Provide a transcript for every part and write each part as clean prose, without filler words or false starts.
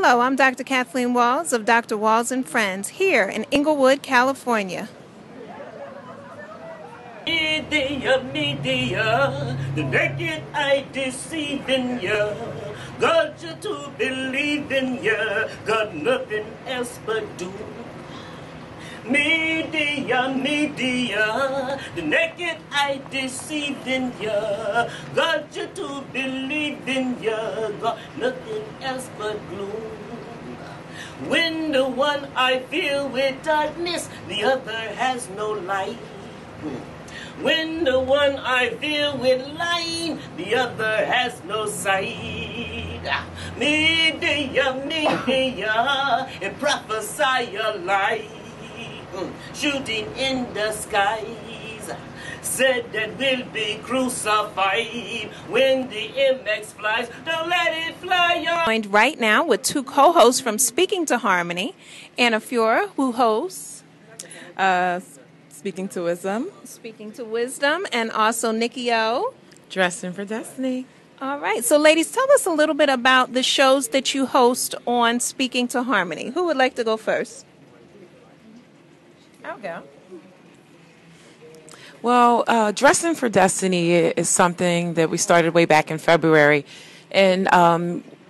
Hello, I'm Dr. Kathleen Walls of Dr. Walls and Friends here in Inglewood, California. Media, the naked eye deceiving ya. Got you to believe in ya. Got nothing else but do. Media, the naked eye deceiving ya. Got you to believe in ya. Got nothing else but gloom. When the one eye filled with darkness, the other has no light. When the one eye filled with light, the other has no sight. Media, and prophesy a light. Shooting in the skies, said that we'll be crucified when the MX flies. Don't let it fly. Joined right now with two co-hosts from Speaking to Harmony, Anna Fiora, who hosts Speaking to Wisdom. Speaking to Wisdom, and also Nikki O. Dressing for Destiny. All right. So, ladies, tell us a little bit about the shows that you host on Speaking to Harmony. Who would like to go first? I'll go. Well, Dressing for Destiny is something that we started way back in February. And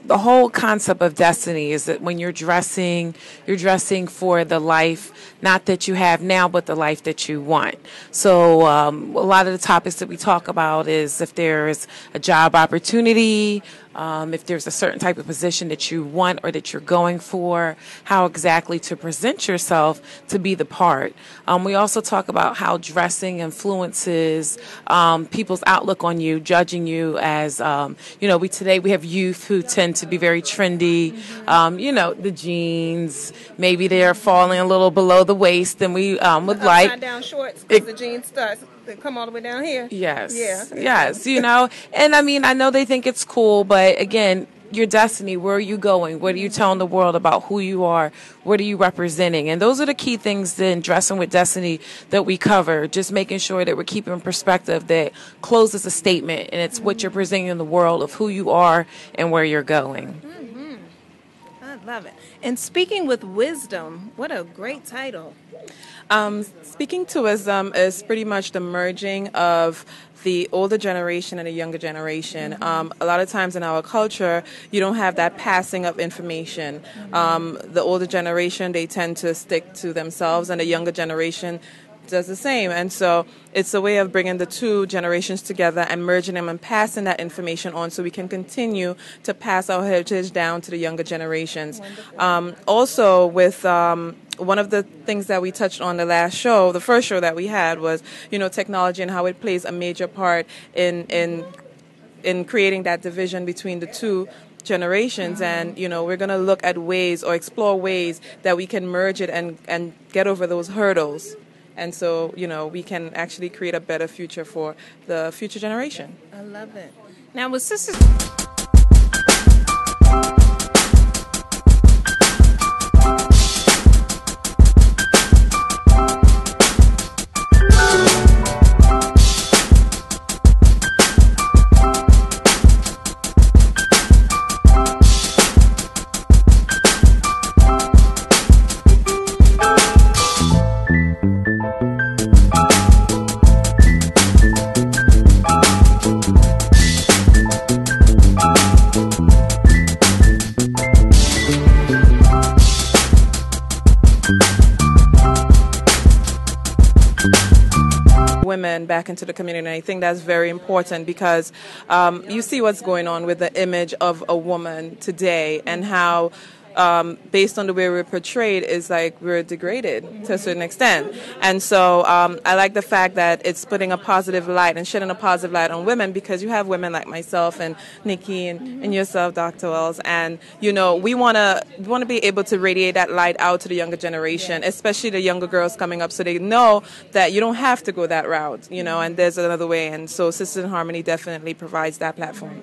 the whole concept of destiny is that when you're dressing for the life, not that you have now, but the life that you want. So a lot of the topics that we talk about is if there's a job opportunity, if there's a certain type of position that you want or that you're going for, how exactly to present yourself to be the part. We also talk about how dressing influences people's outlook on you, judging you as, today we have youth who tend to be very trendy. The jeans, maybe they're falling a little below the waist than we would like. Upside down shorts, because the jeans starts to come all the way down here. Yes. Yeah. Yes. And I mean, I know they think it's cool, but again, your destiny, where are you going? What are you telling the world about who you are? What are you representing? And those are the key things in Dressing with Destiny that we cover, just making sure that we're keeping in perspective that clothes is a statement, and it's what you're presenting in the world of who you are and where you're going. Mm-hmm. I love it. And Speaking with Wisdom, what a great title. Speaking to Wisdom is pretty much the merging of the older generation and the younger generation. A lot of times in our culture, you don't have that passing of information. The older generation, they tend to stick to themselves, and the younger generation does the same. And so it's a way of bringing the two generations together and merging them and passing that information on so we can continue to pass our heritage down to the younger generations. Also with one of the things that we touched on the last show, the first show that we had, was, technology and how it plays a major part in creating that division between the two generations. And, we're going to look at ways or explore ways that we can merge it and get over those hurdles. And so, we can actually create a better future for the future generation. I love it. Now, with Sisters... women back into the community. And I think that's very important because you see what's going on with the image of a woman today and how based on the way we're portrayed, is like we're degraded to a certain extent. And so I like the fact that it's putting a positive light and shedding a positive light on women, because you have women like myself and Nikki and yourself, Dr. Wells, and we want to be able to radiate that light out to the younger generation, especially the younger girls coming up, so they know that you don't have to go that route, and there's another way. And so Sisters in Harmony definitely provides that platform.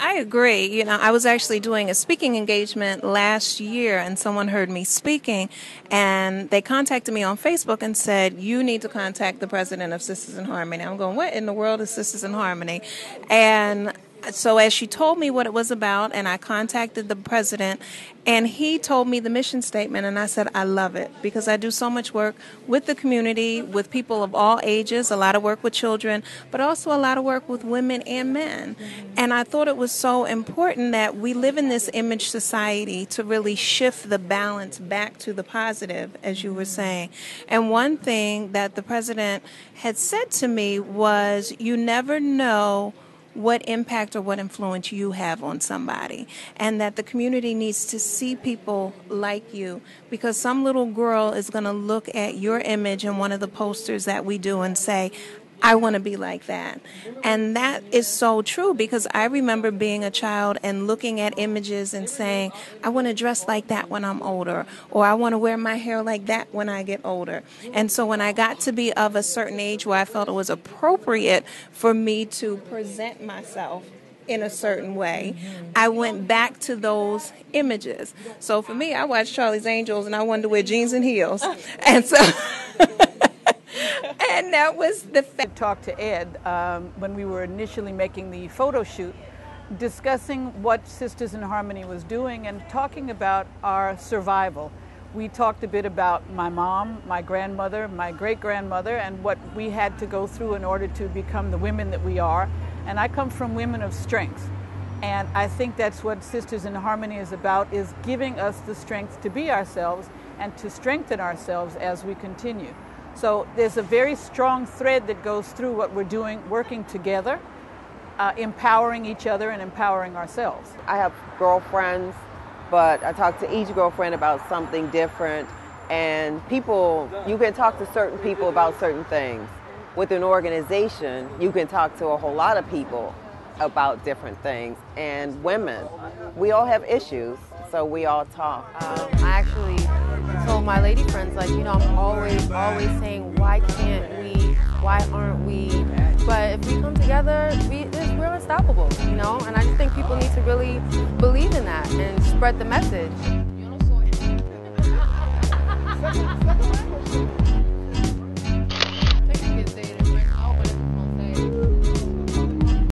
I agree. I was actually doing a speaking engagement last year, and someone heard me speaking, and they contacted me on Facebook and said, you need to contact the president of Sisters in Harmony. I'm going, what in the world is Sisters in Harmony? And So as she told me what it was about, and I contacted the president, and he told me the mission statement, and I said, I love it, because I do so much work with the community, with people of all ages, a lot of work with children, but also a lot of work with women and men. And I thought it was so important that we live in this image society to really shift the balance back to the positive, as you were saying. And one thing that the president had said to me was, you never know what impact or what influence you have on somebody, and that the community needs to see people like you, because some little girl is going to look at your image in one of the posters that we do and say, I want to be like that. And that is so true, because I remember being a child and looking at images and saying, I want to dress like that when I'm older, or I want to wear my hair like that when I get older. And so when I got to be of a certain age where I felt it was appropriate for me to present myself in a certain way, I went back to those images. So for me, I watched Charlie's Angels and I wanted to wear jeans and heels. And so... And that was the fact. Talked to Ed when we were initially making the photo shoot, discussing what Sisters in Harmony was doing and talking about our survival. We talked a bit about my mom, my grandmother, my great-grandmother, and what we had to go through in order to become the women that we are. And I come from women of strength. And I think that's what Sisters in Harmony is about, is giving us the strength to be ourselves and to strengthen ourselves as we continue. So there's a very strong thread that goes through what we're doing, working together, empowering each other and empowering ourselves. I have girlfriends, but I talk to each girlfriend about something different. And people, you can talk to certain people about certain things. With an organization, you can talk to a whole lot of people about different things. And women, we all have issues, so we all talk. I actually told my lady friends, like, you know, I'm always saying, why can't we, why aren't we? But if we come together, we're unstoppable, you know? And I just think people need to really believe in that and spread the message.